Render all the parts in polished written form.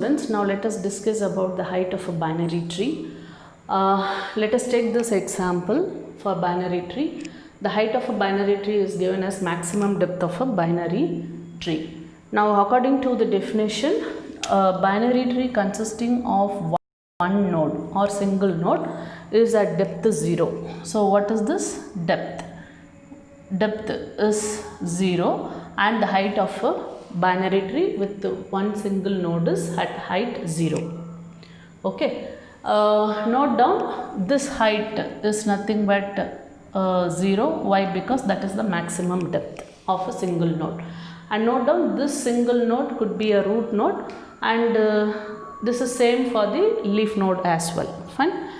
Now let us discuss about the height of a binary tree. Let us take this example for binary tree. The height of a binary tree is given as maximum depth of a binary tree. Now according to the definition, a binary tree consisting of one node or single node is at depth 0. So what is this depth? Depth is 0 and the height of a binary tree with one single node is at height 0. Okay, note down this height is nothing but 0. Why? Because that is the maximum depth of a single node. And note down this single node could be a root node, and this is same for the leaf node as well. Fine.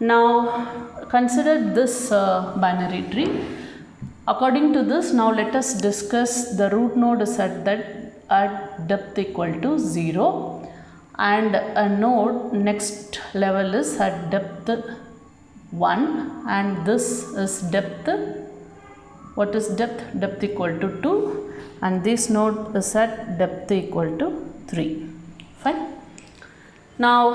Now consider this binary tree. According to this, now let us discuss the root node is at depth equal to 0 and a node next level is at depth 1 and this is depth, what is depth? Depth equal to 2 and this node is at depth equal to 3. Fine. Now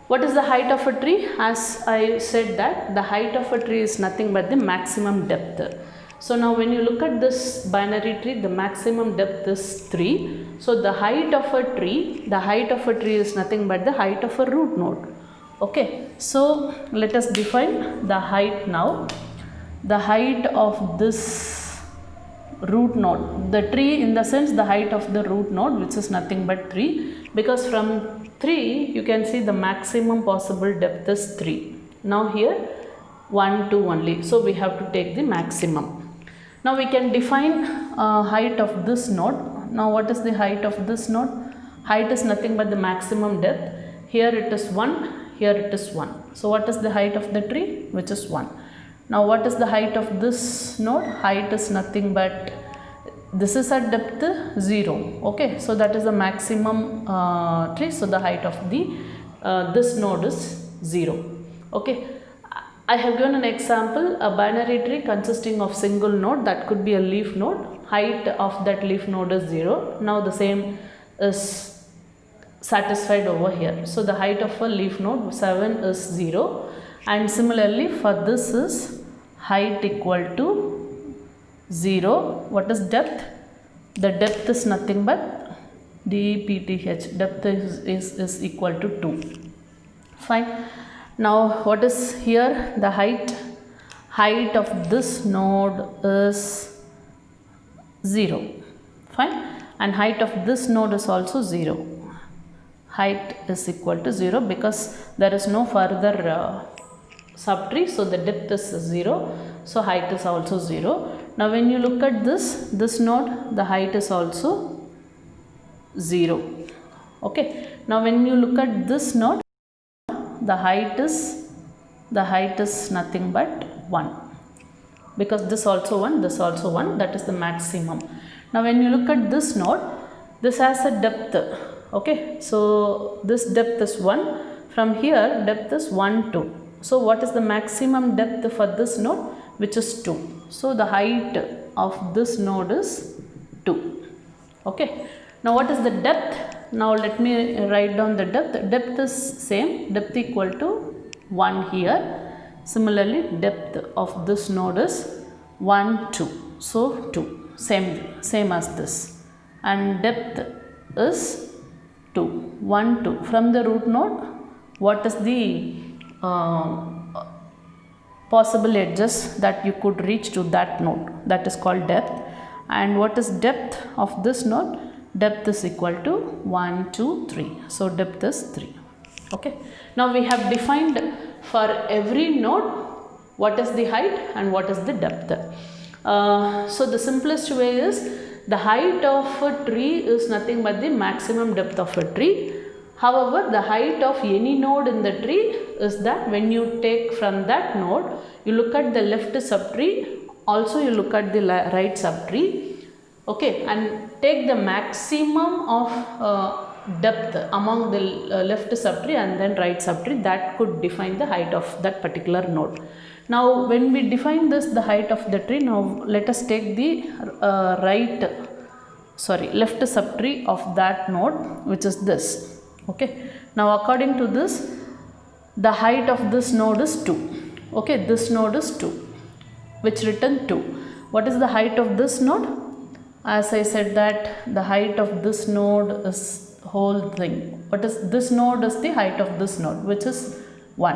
what is the height of a tree? As I said that the height of a tree is nothing but the maximum depth. So now when you look at this binary tree, the maximum depth is 3. So the height of a tree is nothing but the height of a root node. Okay, so let us define the height now. The height of this root node, the tree in the sense the height of the root node, which is nothing but 3, because from 3 you can see the maximum possible depth is 3. Now here 1, 2 only, so we have to take the maximum. Now we can define height of this node. Now what is the height of this node? Height is nothing but the maximum depth. Here it is 1, here it is 1. So what is the height of the tree? Which is 1. Now what is the height of this node? Height is nothing but, this is at depth 0. Okay, so that is the maximum tree. So the height of the this node is 0. Okay. I have given an example, a binary tree consisting of single node, that could be a leaf node. Height of that leaf node is 0. Now the same is satisfied over here. So the height of a leaf node 7 is 0, and similarly for this is height equal to 0. What is depth? The depth is nothing but dpth, depth is equal to 2. Fine. Now what is here? The height of this node is 0. Fine. And height of this node is also 0. Height is equal to 0 because there is no further subtree, so the depth is 0, so height is also 0. Now when you look at this node, the height is also 0. Okay. Now when you look at this node, the height is nothing but 1, because this also 1, this also 1, that is the maximum. Now when you look at this node, this has a depth. Okay, so this depth is 1, from here depth is 1, 2. So what is the maximum depth for this node? Which is 2. So the height of this node is 2. Okay. Now what is the depth? Now let me write down the depth. Depth is same, depth equal to 1 here. Similarly depth of this node is 1, 2. So 2, same as this. And depth is 2, 1, 2. From the root node, what is the possible edges that you could reach to that node? That is called depth. And what is depth of this node? Depth is equal to 1, 2, 3. So depth is 3. Okay. Now we have defined for every node what is the height and what is the depth. So the simplest way is, the height of a tree is nothing but the maximum depth of a tree. However, the height of any node in the tree is that when you take from that node, you look at the left subtree, also you look at the right subtree. Okay, and take the maximum of depth among the left subtree and then right subtree, that could define the height of that particular node. Now when we define this, the height of the tree, now let us take the left subtree of that node, which is this. Okay, now according to this, the height of this node is 2. Okay, this node is 2, which return 2. What is the height of this node? As I said that the height of this node is whole thing. What is this node? Is the height of this node, which is 1.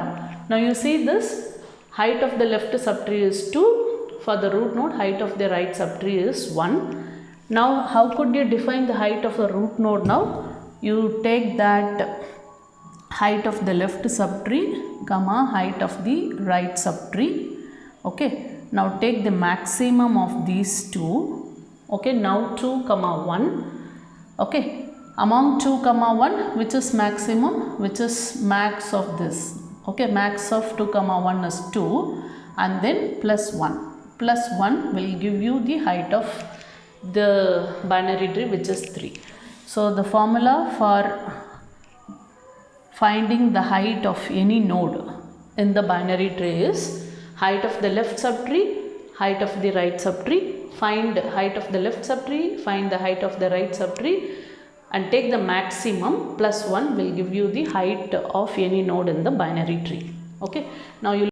Now you see this height of the left subtree is 2. For the root node, height of the right subtree is 1. Now how could you define the height of the root node? Now you take that height of the left subtree comma height of the right subtree. Okay, now take the maximum of these two. Okay, now 2 comma 1. Okay, among 2 comma 1, which is maximum, which is max of this? Okay, max of 2 comma 1 is 2, and then plus 1. Plus 1 will give you the height of the binary tree, which is 3. So the formula for finding the height of any node in the binary tree is height of the left subtree, height of the right subtree. Find height of the left subtree, find the height of the right subtree, and take the maximum plus 1 will give you the height of any node in the binary tree. Okay, now you